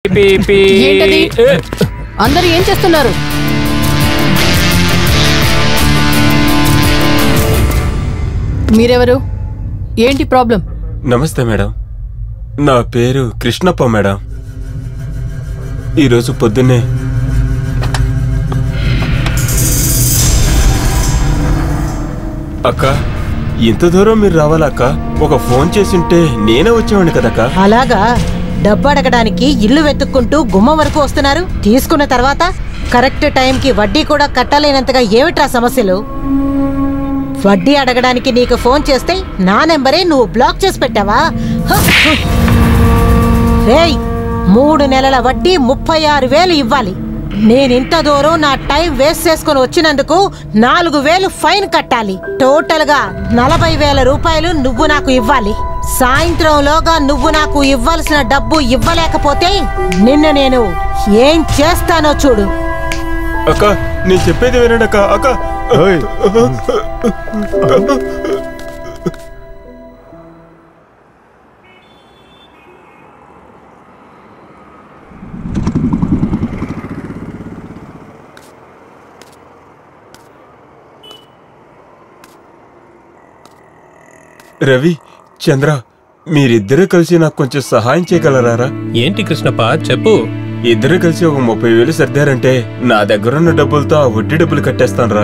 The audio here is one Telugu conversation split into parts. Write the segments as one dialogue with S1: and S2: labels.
S1: ఏంటది? అందరూ ఏం చేస్తున్నారు? మీరెవరు? ఏంటి ప్రాబ్లం?
S2: నమస్తే మేడం, నా పేరు కృష్ణప్ప మేడం. ఈరోజు పొద్దున్నే అక్క, ఇంత దూరం మీరు రావాలక్క? ఒక ఫోన్ చేసింటే నేనే వచ్చేవాడిని కదక్క.
S3: అలాగా? డబ్బు అడగడానికి ఇల్లు వెతుక్కుంటూ గుమ్మం వరకు వస్తున్నారు. తీసుకున్న తర్వాత కరెక్ట్ టైంకి వడ్డీ కూడా కట్టలేనంతగా ఏమిట్రా సమస్యలు? వడ్డీ అడగడానికి నీకు ఫోన్ చేస్తే నా నెంబరే నువ్వు బ్లాక్ చేసి పెట్టావా? రేయ్, 3 నెలల వడ్డీ 36,000 ఇవ్వాలి. నేనింత దూరం నా టైం వేస్ట్ చేసుకుని వచ్చినందుకు 4,000 ఫైన్ కట్టాలి. టోటల్ గా 40,000 రూపాయలు నువ్వు నాకు ఇవ్వాలి. సాయంత్రంలోగా నువ్వు నాకు ఇవ్వాల్సిన డబ్బు ఇవ్వలేకపోతే నిన్ను నేను ఏం చేస్తానో చూడు.
S2: అక్క, నేను చెప్పేది వినండి అక్క. అక్క, రవి, చంద్ర, మీరిద్దరూ కలిసి నాకు కొంచెం సహాయం చేయగలరా?
S4: ఏంటి కృష్ణప్ప, చెప్పు.
S2: ఇద్దరు కలిసి ఒక 30,000 సర్దారంటే నా దగ్గరున్న డబ్బులతో ఆ వడ్డీ డబ్బులు కట్టేస్తానరా.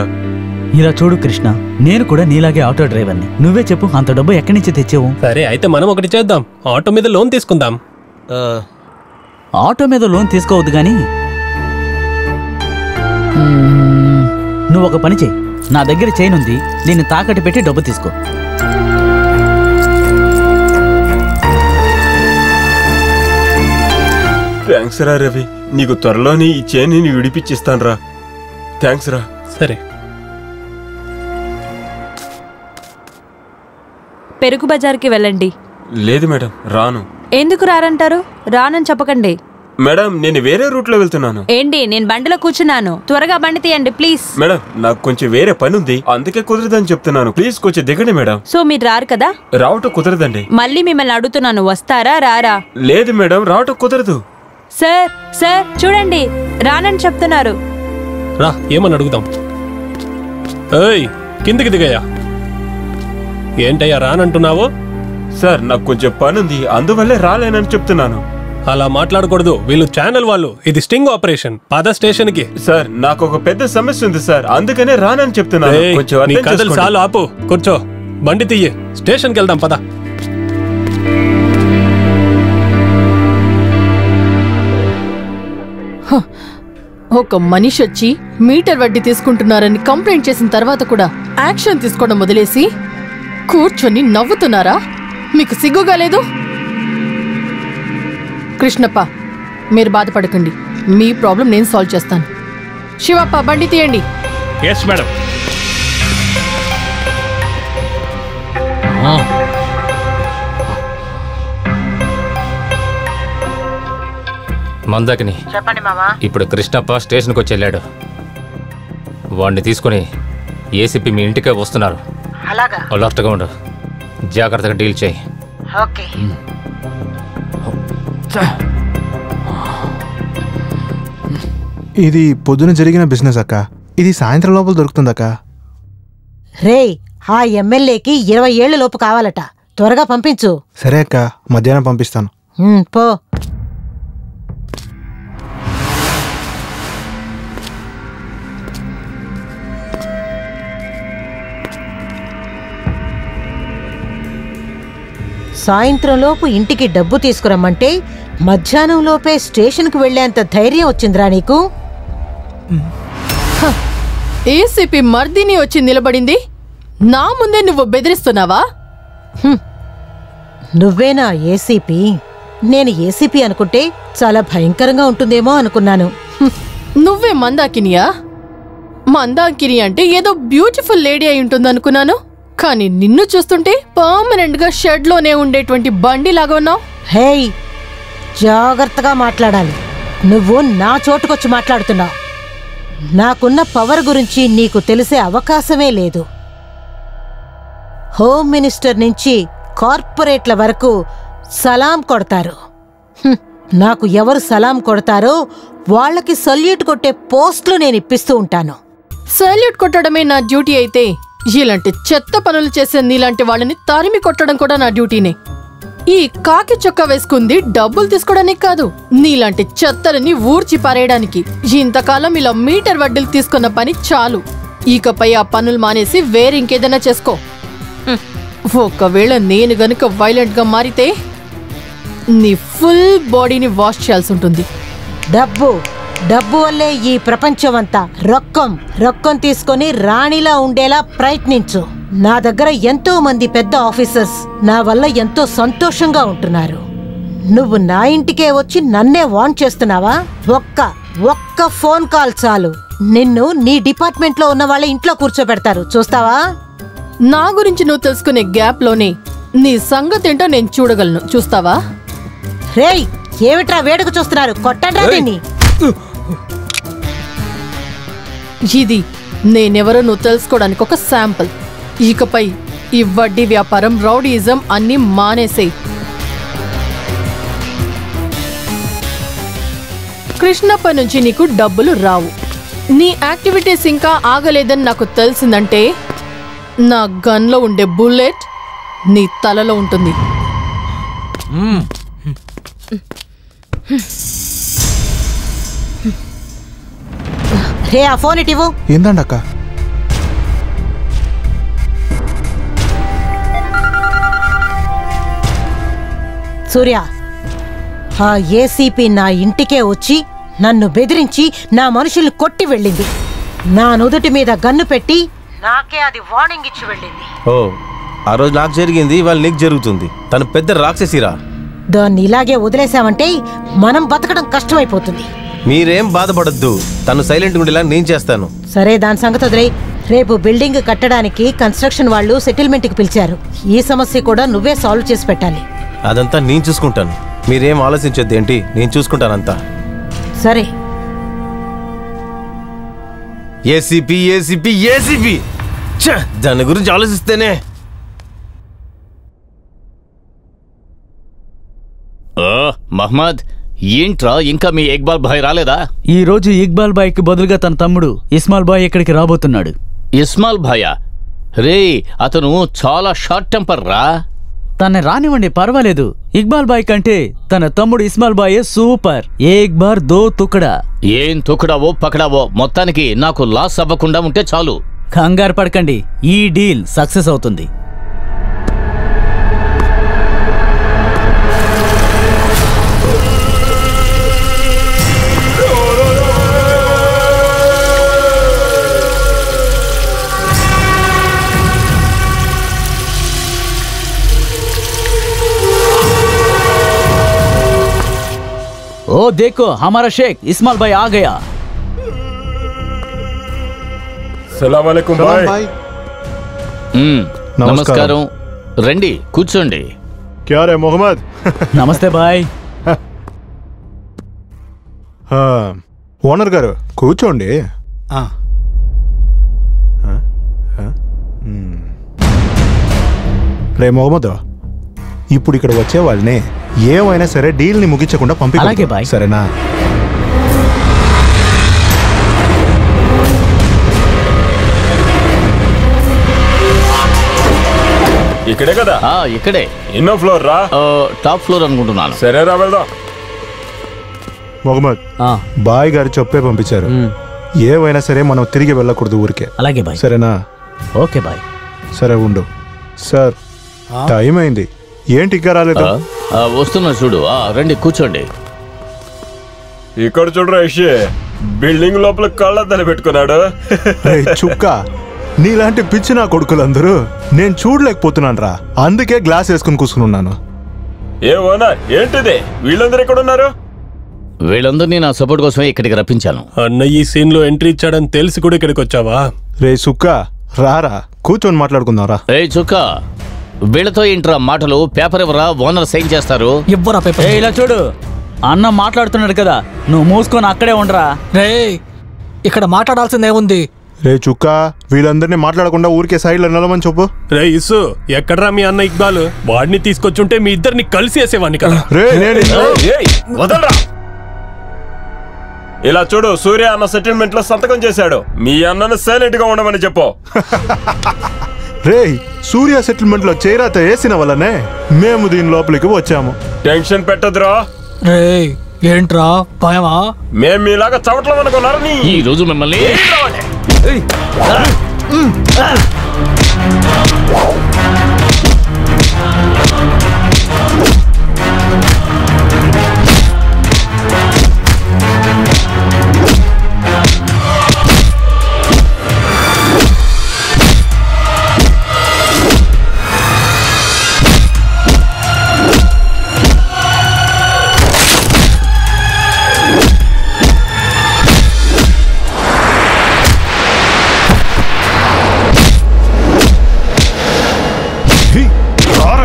S5: ఇలా చూడు కృష్ణ, నేను కూడా నీలాగే ఆటో డ్రైవర్ని. నువ్వే చెప్పు, అంత డబ్బు ఎక్కడి నుంచి తెచ్చావు?
S4: సరే, అయితే మనం ఒకటి చేద్దాం. ఆటో మీద లోన్ తీసుకుందాం.
S5: ఆటో మీద లోన్ తీసుకోవద్దు గాని నువ్వు ఒక పని చెయ్యి. నా దగ్గర చైన్ ఉంది, దీన్ని తాకట్టు పెట్టి డబ్బు తీసుకో.
S2: థ్యాంక్స్ రా రవి, నీకు త్వరలోని ఈ చైన్ విడిపించిస్తాను రా. థ్యాంక్స్ రా.
S4: సరే.
S6: పెరుగు బజార్కి వెళ్ళండి.
S2: లేదు మేడం, రాను.
S6: ఎందుకు రారంటారు? రానని చెప్పకండి.
S2: మేడం, నేను వేరే రూట్ లో వెళ్తున్నాను.
S6: ఏంటి? నేను బండిలో కూర్చున్నాను. త్వరగా బండి తీయండి ప్లీజ్.
S2: మేడం, నాకు కొంచెం వేరే పని ఉంది, అందుకే కుదరదని చెప్తున్నాను. ప్లీజ్ కొంచెం దిగండి మేడం.
S6: సో మీరు రారు కదా?
S2: రావటం కుదరదండి.
S6: మళ్ళీ మిమ్మల్ని అడుగుతున్నాను, వస్తారా రారా?
S2: లేదు మేడం, రావటం కుదరదు.
S6: సార్ సార్ చూడండి, రానని చెప్తున్నారు.
S4: రా, ఏమని అడుగుదాం. ఏయ్, కిందికి దిగయ్యా. ఏంటయ్యా రానంటున్నావు?
S2: సార్, నాకు కొంచెం పని ఉంది, అందువల్లే రాలేనని చెప్తున్నాను.
S4: అలా మాట్లాడకూడదు, వీళ్ళు ఛానల్ వాళ్ళు. ఇది స్టింగ్ ఆపరేషన్. పద స్టేషన్ కి.
S2: సార్, నాకు ఒక పెద్ద సమస్య ఉంది సార్, అందుకనే రానని చెప్తున్నాను. కొంచెం
S4: నీ
S2: అర్థం
S4: కథలు
S2: చేసుకోండి.
S4: చాలు, ఆపు, కూర్చో. బండి తీయి, స్టేషన్కి వెళ్దాం, పద.
S1: ఒక మనిషి వచ్చి మీటర్ వడ్డీ తీసుకుంటున్నారని కంప్లైంట్ చేసిన తర్వాత కూడా యాక్షన్ తీసుకోవడం వదిలేసి కూర్చొని నవ్వుతున్నారా? మీకు సిగ్గుగా లేదు? కృష్ణప్ప, మీరు బాధపడకండి, మీ ప్రాబ్లం నేను సాల్వ్ చేస్తాను. శివప్ప, బండి తీయండి.
S4: Yes madam.
S7: మందాకిని,
S3: చెప్పండి మామా.
S7: ఇప్పుడు కృష్ణప్ప స్టేషన్కి వచ్చి వెళ్ళాడు. వాడిని తీసుకుని ఏసీపీ మీ ఇంటికే వస్తున్నారు.
S3: అలాగా?
S7: అలర్ట్గా ఉండు, జాగ్రత్తగా డీల్ చేయి.
S3: ఓకే.
S8: ఇది పొద్దున జరిగిన బిజినెస్ అక్క, ఇది సాయంత్రం లోపల దొరుకుతుందక్క.
S3: రేయ్, ఆ ఎమ్మెల్యేకి 20 ఏళ్ల లోపు కావాలట. త్వరగా పంపించు.
S8: సరే అక్క, మధ్యాహ్నం పంపిస్తాను.
S3: పో. సాయంత్రంలోపు ఇంటికి డబ్బు తీసుకురమ్మంటే మధ్యాహ్నంలోపే స్టేషన్కి వెళ్లేంత ధైర్యం వచ్చిందిరా నీకు?
S1: ఏసీపీ మర్దిని వచ్చి నిలబడింది, నా ముందే నువ్వు బెదిరిస్తున్నావా?
S3: నువ్వేనా ఏసీపీ? నేను ఏసీపీ అనుకుంటే చాలా భయంకరంగా ఉంటుందేమో అనుకున్నాను.
S1: నువ్వే మందాకినియా? మందాకిని అంటే ఏదో బ్యూటిఫుల్ లేడీ అయి ఉంటుందనుకున్నాను, కానీ నిన్ను చూస్తుంటే పర్మనెంట్ గా షెడ్ లోనే ఉండేటువంటి బండిలాగా ఉన్నావు.
S3: హేయ్, జాగ్రత్తగా మాట్లాడాలి. నువ్వు నా చోటుకొచ్చి మాట్లాడుతున్నావు. నాకున్న పవర్ గురించి నీకు తెలిసే అవకాశమే లేదు. హోమ్ మినిస్టర్ నుంచి కార్పొరేట్ల వరకు సలాం కొడతారు. నాకు ఎవరు సలాం కొడతారో వాళ్ళకి సల్యూట్ కొట్టే పోస్టులు నేను ఇప్పిస్తూ ఉంటాను.
S1: సల్యూట్ కొట్టడమే నా డ్యూటీ అయితే ఇలాంటి చెత్త పనులు చేసే నీలాంటి వాళ్ళని తరిమి కొట్టడం కూడా నా డ్యూటీనే. ఈ కాకి చొక్కా వేసుకుంది డబ్బులు తీసుకోవడానికి కాదు, నీలాంటి చెత్తలని ఊడ్చి పారేయడానికి. ఇంతకాలం ఇలా మీటర్ వడ్డీలు తీసుకున్న పని చాలు. ఇకపై ఆ పనులు మానేసి వేరే ఇంకేదైనా చేసుకో. ఒకవేళ నేను గనుక వైలెంట్ గా మారితే నీ ఫుల్ బాడీని వాష్ చేయాల్సి ఉంటుంది.
S3: డబ్బు వల్లే ఈ ప్రపంచమంతా. రొక్కం తీసుకొని రాణిలా ఉండేలా ప్రయత్నించు. నా దగ్గర ఎంతో మంది పెద్ద ఆఫీసర్స్ నా వల్ల ఎంతో సంతోషంగా ఉంటున్నారు. నువ్వు నా ఇంటికే వచ్చి నన్నే వార్న్ చేస్తున్నావా? ఒక్క ఫోన్ కాల్ చాలు, నిన్ను నీ డిపార్ట్మెంట్ లో ఉన్న వాళ్ళ ఇంట్లో కూర్చోబెడతారు. చూస్తావా?
S1: నా గురించి నువ్వు తెలుసుకునే గ్యాప్ లోనే నీ సంగతి ఏంటో నేను చూడగలను. చూస్తావా?
S3: రేయ్, ఏమిట్రా వేడుక చూస్తున్నారు? కొట్టండ్రా దీన్ని.
S1: ఇది నేనెవరో నువ్వు తెలుసుకోవడానికి ఒక శాంపుల్. ఇకపై ఈ వడ్డీ వ్యాపారం, రౌడీయిజం అన్నీ మానేసేయ్. కృష్ణప్ప నుంచి నీకు డబ్బులు రావు. నీ యాక్టివిటీస్ ఇంకా ఆగలేదని నాకు తెలిసిందంటే నా గన్లో ఉండే బుల్లెట్ నీ తలలో ఉంటుంది.
S3: రే, ఆ ఫోన్ ఇటివ్వు.
S8: ఏందండి అక్క?
S3: సూర్య, ఆ ఏసీపీ నా ఇంటికే వచ్చి నన్ను బెదిరించి నా మనుషుల్ని కొట్టి వెళ్ళింది. నా నుదుటి మీద గన్ను పెట్టి నాకే అది వార్నింగ్ ఇచ్చి వెళ్ళింది.
S9: ఓ, ఆ రోజు నాకు జరిగింది, ఇవాళ నీకు జరుగుతుంది. తను పెద్ద రాక్షసిరా.
S3: దాన్ని ఇలాగే వదిలేశామంటే మనం బతకడం కష్టమైపోతుంది.
S9: మీరేం బాధపడద్దు, తను సైలెంట్ ఉండేలా నేను చేస్తాను.
S3: సరే, దాని సంగతి వదిలేయ్. రేపు బిల్డింగ్ కట్టడానికి కన్స్ట్రక్షన్ వాళ్ళు సెటిల్మెంట్కి పిలిచారు. ఈ సమస్య కూడా నువ్వే సాల్వ్ చేసి పెట్టాలి.
S9: అదంతా నేను చూసుకుంటాను, మీరేం ఆలోచించొద్దు. ఏంటి, నేను చూసుకుంటానంతా.
S3: సరే.
S9: ఏసీపీ ఏసీపీ ఏసీపీ, దాని గురించి ఆలోచిస్తేనే.
S10: మహమ్మద్, ఏంట్రా ఇంకా మీ ఇక్బాల్ భాయ్ రాలేదా?
S5: ఈ రోజు ఇక్బాల్ బాయ్ కి బదులుగా తన తమ్ముడు ఇస్మాల్ బాయ్ ఇక్కడికి రాబోతున్నాడు.
S10: ఇస్మాల్ భాయా? రే, అతను చాలా షార్ట్ టెంపర్ రా.
S5: తన రానివ్వండి, పర్వాలేదు. ఇక్బాల్ బాయ్ కంటే తన తమ్ముడు ఇస్మాల్ బాయే సూపర్. ఏక్ బార్ దో తుకడా.
S10: ఏం తుకడావో పకడావో, మొత్తానికి నాకు లాస్ అవ్వకుండా ఉంటే చాలు.
S5: కంగారు పడకండి, ఈ డీల్ సక్సెస్ అవుతుంది. ओ देखो, हमारा शेख इस्माइल भाई आ गया।
S2: సలాం అలైకుం భాయ్.
S10: నమస్కారం. రండి, కూర్చోండి.
S8: క్యా రే మొహమ్మద్?
S5: నమస్తే బాయ్.
S8: ఓనర్ గారు కూర్చోండి. రే మొహమ్మద్, ఇప్పుడు ఇక్కడ వచ్చే వాళ్ళని ఏమైనా సరే డీల్ని ముగించకుండా
S5: అలాగే బాయ్.
S8: సరేనా?
S2: ఇక్కడే కదా?
S10: ఇక్కడే.
S2: ఎన్నో ఫ్లోర్ రా?
S10: టాప్ ఫ్లోర్ అనుకుంటున్నాను.
S2: సరే రా, వెళ్దాం.
S8: మొహమ్మద్, బాయ్ గారు చెప్పే పంపించారు. ఏమైనా సరే మనం తిరిగి వెళ్ళకూడదు ఊరికే.
S5: అలాగే బాయ్.
S8: సరేనా?
S5: Okay bye.
S8: సరే ఉండు. సార్, టైం అయింది. ఏంటి ఇంకా రాలేదు?
S10: వస్తున్నా, చూడు. రండి, కూర్చోండి.
S2: ఇక్కడ చూడరా, ఇషే బిల్డింగ్ లోపల కళ్ళద్దని పెట్టుకున్నాడు.
S8: చుక్క, నీలాంటి పిచ్చి నా కొడుకులందరూ నేను చూడలేకపోతున్నాను రా. అందుకే గ్లాస్ వేసుకుని కూర్చున్నాను.
S2: ఏ ఓనర్, ఏంటిది? వీళ్ళందరూ ఎక్కడ ఉన్నారు?
S10: వీళ్ళందరినీ నా సపోర్ట్ కోసమే ఇక్కడికి రప్పించాను.
S4: అన్న ఈ సీన్ లో ఎంట్రీ ఇచ్చాడని తెలిసి కూడా ఇక్కడికి వచ్చావా?
S8: రే సుక్క, రారా, కూర్చొని మాట్లాడుకుందాం రా.
S10: రే చుక్క, వీళ్ళతో ఏంట్రా మాటలు? పేపర్ ఎవరా? ఓనర్ సైన్ చేస్తారు.
S5: ఇలా చూడు, అన్న మాట్లాడుతున్నాడు కదా, నువ్వు మూసుకొని అక్కడే ఉండరా.
S11: రే, ఇక్కడ మాట్లాడాల్సిందేముంది?
S8: రే చుక్క, వీళ్ళందరినీ మాట్లాడకుండా ఊరికే సైడ్లో నిలమని చెప్పు.
S4: రే ఇసు, ఎక్కడరా మీ అన్న ఇక్బాల్? వాడిని తీసుకొచ్చుంటే మీ ఇద్దరిని కలిసి వేసేవాడిని కదా.
S8: రే
S2: వదలరా. ఇలా చూడు, సూర్య అన్న సెటిల్మెంట్ లో సంతకం చేశాడు. మీ అన్నను సైలెంట్ గా ఉండమని చెప్పు.
S8: రే, సూర్య సెటిల్మెంట్ లో చేరాత వేసిన వల్లనే మేము దీని లోపలికి వచ్చాము.
S2: టెన్షన్ పెట్టదురా.
S11: రే ఏంట్రా భయమా?
S2: మేము మీలాగా చవట్లం అనుకున్నారు.
S10: ఈ రోజు మిమ్మల్ని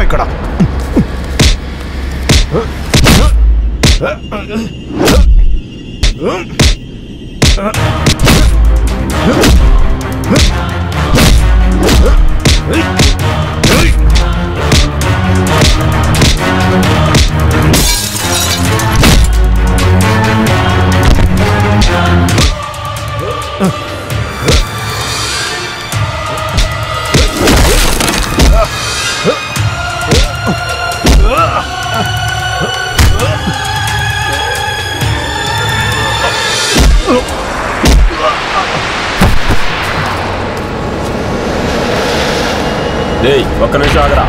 S8: ఇక్కడ
S2: ఒక్క నిమిషం ఆగరా.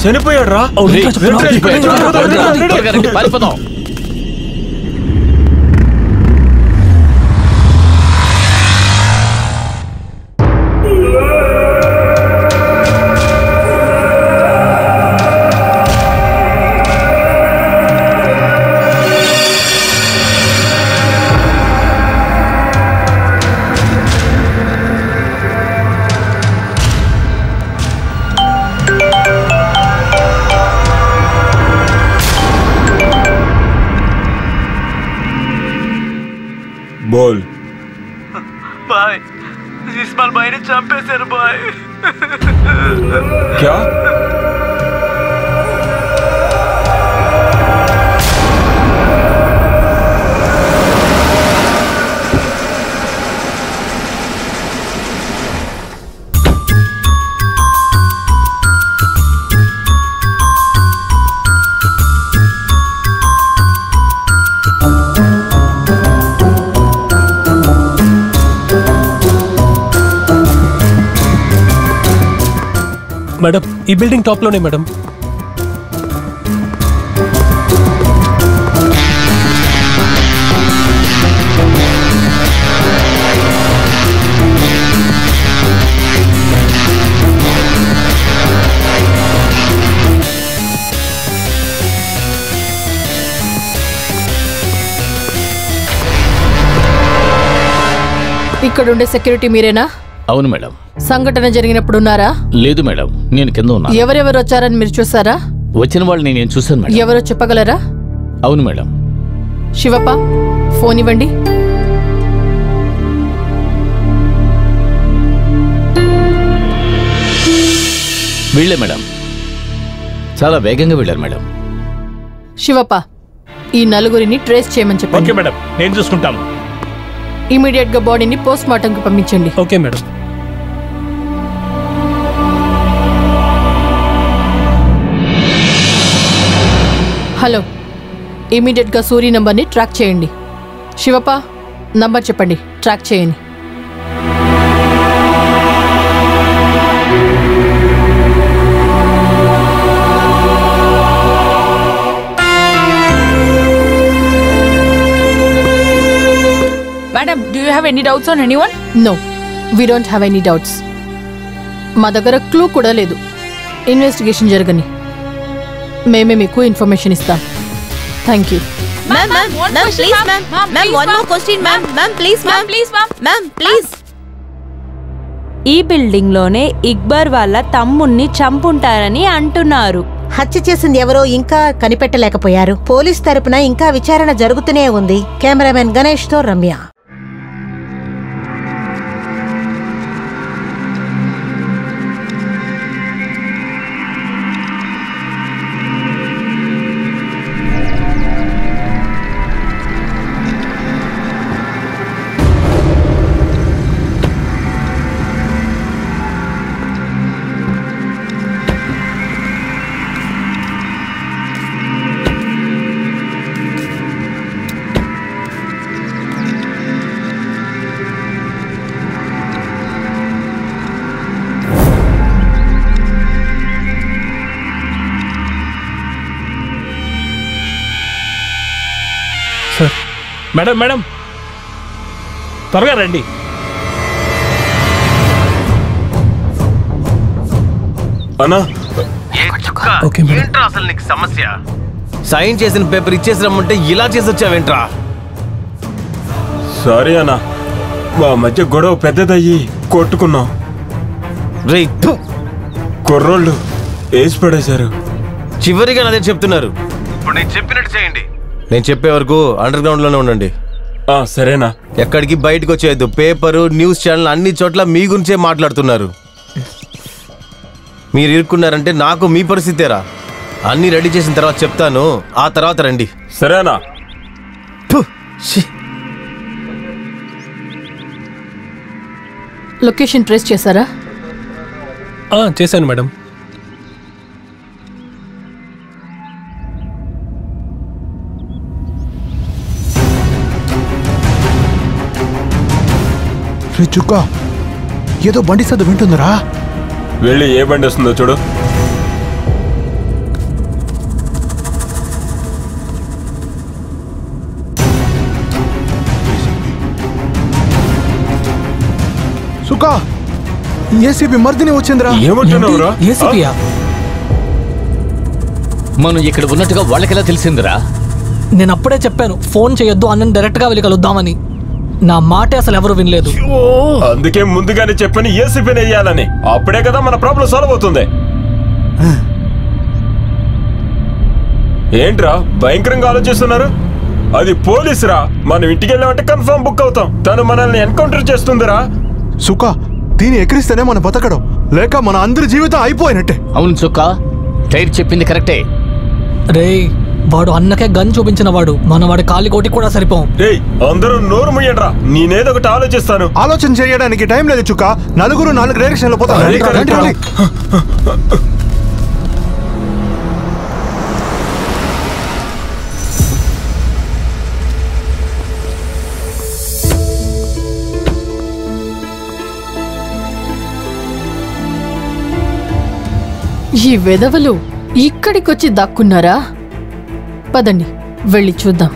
S2: చనిపోయాడు రా.
S10: పారిపోదాం.
S2: बोल
S11: भाई, इस्माइल भाई ने चंपेశారు भाई.
S2: क्या?
S4: మేడం, ఈ బిల్డింగ్ టాప్ లోనే మేడం.
S1: ఇక్కడుండే సెక్యూరిటీ మీరేనా?
S10: అవును మేడం.
S1: సంఘటన జరిగినప్పుడు ఉన్నారా?
S10: లేదు మేడం, నేను కింద ఉన్నా.
S1: ఎవరెవరు వచ్చారని మీరు చూసారా?
S10: వచ్చిన వాళ్ళని నేను చూశాను మేడం.
S1: ఎవరో చెప్పగలరా?
S10: అవును మేడం.
S1: శివప్ప, ఫోన్ ఇవ్వండి.
S10: వీళ్ళే మేడం, చాలా వేగంగా వెళ్ళారు మేడం.
S1: శివప్ప, ఈ నలుగురిని ట్రేస్ చేయమని చెప్పండి.
S11: ఓకే మేడం, నేను చూసుకుంటాను.
S1: ఇమీడియట్ గా బాడీని పోస్ట్ మార్టం కి పంపించండి.
S4: Okay madam.
S1: హలో, ఇమీడియట్ గా సూరి నంబర్ని ట్రాక్ చేయండి. శివప్ప, నంబర్ చెప్పండి, ట్రాక్ చేయండి.
S6: Madam, do you have any doubts on anyone?
S1: No, we don't have any doubts. మా దగ్గర క్లూ కూడా లేదు. ఇన్వెస్టిగేషన్ జరగని మేమే మీకు ఇన్ఫర్మేషన్ ఇస్తాం. Thank you.
S12: Ma'am, please, ma'am. Ma'am, one more question, ma'am. Ma'am, please, ma'am. Ma'am, please.
S6: ఈ బిల్డింగ్ లోనే ఇక్బార్ వాళ్ళ తమ్ముణ్ణి చంపుంటారని అంటున్నారు.
S3: హత్య చేసింది ఎవరో ఇంకా కనిపెట్టలేకపోయారు. పోలీస్ తరపున ఇంకా విచారణ జరుగుతూనే ఉంది. కెమెరామెన్ గణేష్ తో రమ్య.
S11: సార్ మేడం మేడం త్వరగా రండి.
S2: అన్నా
S9: ఏంట్రా అసలు నీకు సమస్య? సైన్ చేసిన పేపర్ ఇచ్చేసి రమ్మంటే ఇలా చేసి వచ్చావేంట్రా?
S2: సారీ అన్నా, మా మధ్య గొడవ పెద్దదయ్యి కొట్టుకున్నాం.
S9: రేయ్
S2: కుర్రోళ్ళు వేసి పడేశారు.
S9: చివరిగా అదే చెప్తున్నారు. ఇప్పుడు నేను చెప్పినట్టు చేయండి. నేను చెప్పే వరకు అండర్ గ్రౌండ్ లోనే ఉండండి.
S2: సరేనా?
S9: ఎక్కడికి బయటకు వచ్చేయద్దు. పేపరు, న్యూస్ ఛానల్ అన్ని చోట్ల మీ గురించే మాట్లాడుతున్నారు. మీరు ఇరుక్కున్నారంటే నాకు మీ పరిస్థితేరా. అన్ని రెడీ చేసిన తర్వాత చెప్తాను, ఆ తర్వాత రండి.
S2: సరేనా?
S1: లొకేషన్ ట్రేస్ చేశారా?
S4: చేశాను మేడం.
S8: చుక్క ఏదో బండి సద్దు వింటుందరా.
S2: వెళ్ళి ఏ బండి వస్తుందో చూడు.
S8: సుక్క ఏసీబీ మర్దిని వచ్చిందిరా.
S2: ఏమంటున్నావురా?
S10: మనం ఇక్కడ ఉన్నట్టుగా వాళ్ళకెలా తెలిసిందిరా?
S11: నేను అప్పుడే చెప్పాను ఫోన్ చేయొద్దు, అన్నని డైరెక్ట్గా వెళ్ళి కలుద్దామని. నా మాట అసలు ఎవరు వినలేదు.
S2: అందుకే ముందుగానే చెప్పని ఏసీపీని వేయాలని. అప్పుడే కదా మన ప్రాబ్లం సాల్వ్ అవుతుంది. ఏంట్రా భయంకరంగా ఆలోచిస్తున్నారు? అది పోలీసురా. మనం ఇంటికి వెళ్ళామంటే కన్ఫర్మ్ బుక్ అవుతాం. తను మనల్ని ఎన్కౌంటర్ చేస్తుందిరా.
S8: సుక్క దీన్ని ఎక్కిరిస్తేనే మన బతకడం, లేక మన అందరి జీవితం అయిపోయినట్టే.
S10: అవును చుక్క, టైర్ చెప్పింది కరెక్టే.
S11: రే వాడు అన్నకే గన్ చూపించిన వాడు, మన వాడి కాలి కోటి కూడా సరిపోం.
S2: అందరూ నోరు ముయ్యండ్రా, నేనేదో ఒకటి ఆలోచిస్తాను.
S8: ఆలోచన చేయడానికి టైం లేదు చుక్క. నలుగురు 4 డైరెక్షన్ లో పోతారు.
S1: ఈ వెధవలు ఇక్కడికొచ్చి దాక్కున్నారా? పదండి వెళ్ళి చూద్దాం.